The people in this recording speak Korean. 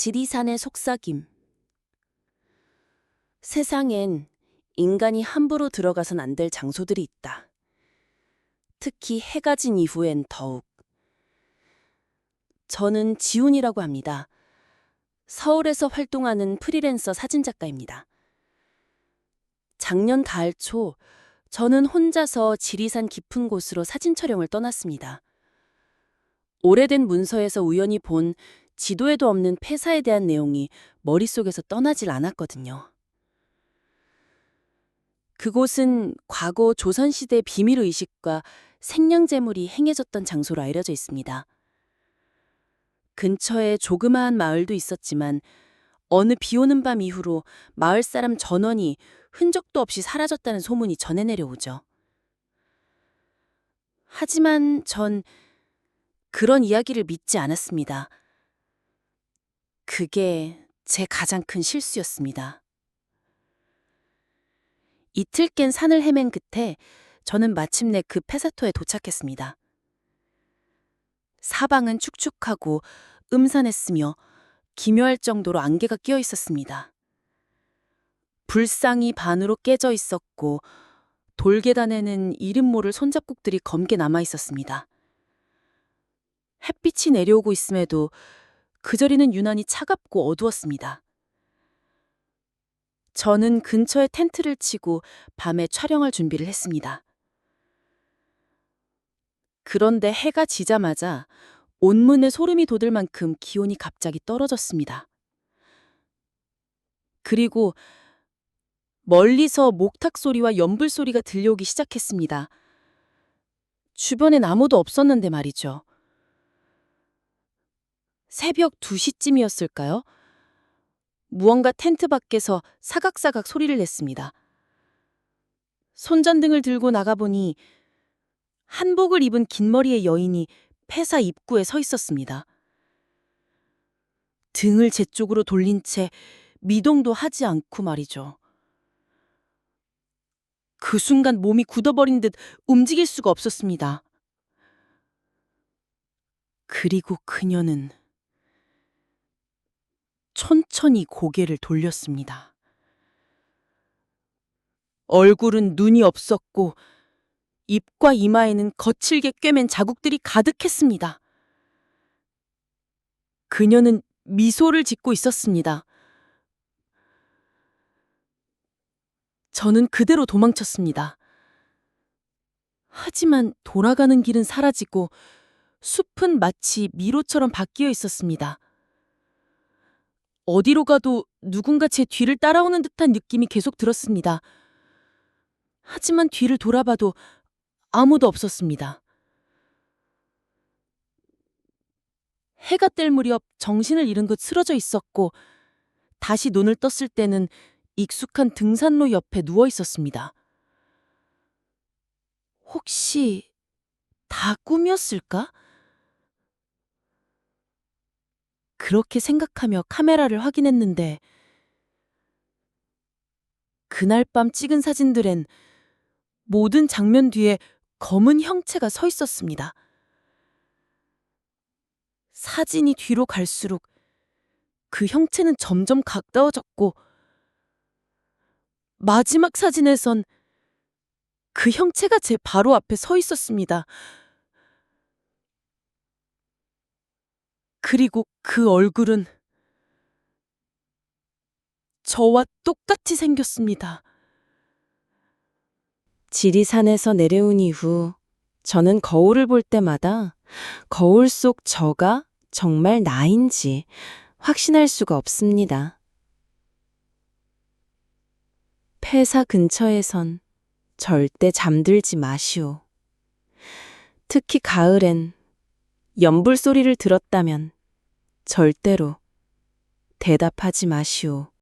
지리산의 속삭임. 세상엔 인간이 함부로 들어가선 안 될 장소들이 있다. 특히 해가 진 이후엔 더욱. 저는 지훈이라고 합니다. 서울에서 활동하는 프리랜서 사진작가입니다. 작년 가을 초 저는 혼자서 지리산 깊은 곳으로 사진 촬영을 떠났습니다. 오래된 문서에서 우연히 본 지도에도 없는 폐사에 대한 내용이 머릿속에서 떠나질 않았거든요. 그곳은 과거 조선시대 비밀의식과 생명재물이 행해졌던 장소로 알려져 있습니다. 근처에 조그마한 마을도 있었지만 어느 비 오는 밤 이후로 마을 사람 전원이 흔적도 없이 사라졌다는 소문이 전해 내려오죠. 하지만 전 그런 이야기를 믿지 않았습니다. 그게 제 가장 큰 실수였습니다. 이틀 깬 산을 헤맨 끝에 저는 마침내 그 폐사토에 도착했습니다. 사방은 축축하고 음산했으며 기묘할 정도로 안개가 끼어 있었습니다. 불상이 반으로 깨져 있었고 돌계단에는 이름 모를 손잡곡들이 검게 남아 있었습니다. 햇빛이 내려오고 있음에도 그 자리는 유난히 차갑고 어두웠습니다. 저는 근처에 텐트를 치고 밤에 촬영할 준비를 했습니다. 그런데 해가 지자마자 온몸에 소름이 돋을 만큼 기온이 갑자기 떨어졌습니다. 그리고 멀리서 목탁 소리와 연불 소리가 들려오기 시작했습니다. 주변엔 아무도 없었는데 말이죠. 새벽 2시쯤이었을까요? 무언가 텐트 밖에서 사각사각 소리를 냈습니다. 손전등을 들고 나가보니 한복을 입은 긴 머리의 여인이 폐사 입구에 서 있었습니다. 등을 제 쪽으로 돌린 채 미동도 하지 않고 말이죠. 그 순간 몸이 굳어버린 듯 움직일 수가 없었습니다. 그리고 그녀는 천천히 고개를 돌렸습니다. 얼굴은 눈이 없었고 입과 이마에는 거칠게 꿰맨 자국들이 가득했습니다. 그녀는 미소를 짓고 있었습니다. 저는 그대로 도망쳤습니다. 하지만 돌아가는 길은 사라지고 숲은 마치 미로처럼 바뀌어 있었습니다. 어디로 가도 누군가 제 뒤를 따라오는 듯한 느낌이 계속 들었습니다. 하지만 뒤를 돌아봐도 아무도 없었습니다. 해가 뜰 무렵 정신을 잃은 듯 쓰러져 있었고 다시 눈을 떴을 때는 익숙한 등산로 옆에 누워 있었습니다. 혹시 다 꿈이었을까? 그렇게 생각하며 카메라를 확인했는데 그날 밤 찍은 사진들엔 모든 장면 뒤에 검은 형체가 서 있었습니다. 사진이 뒤로 갈수록 그 형체는 점점 가까워졌고 마지막 사진에선 그 형체가 제 바로 앞에 서 있었습니다. 그리고 그 얼굴은 저와 똑같이 생겼습니다. 지리산에서 내려온 이후 저는 거울을 볼 때마다 거울 속 저가 정말 나인지 확신할 수가 없습니다. 폐사 근처에선 절대 잠들지 마시오. 특히 가을엔 연불 소리를 들었다면 절대로 대답하지 마시오.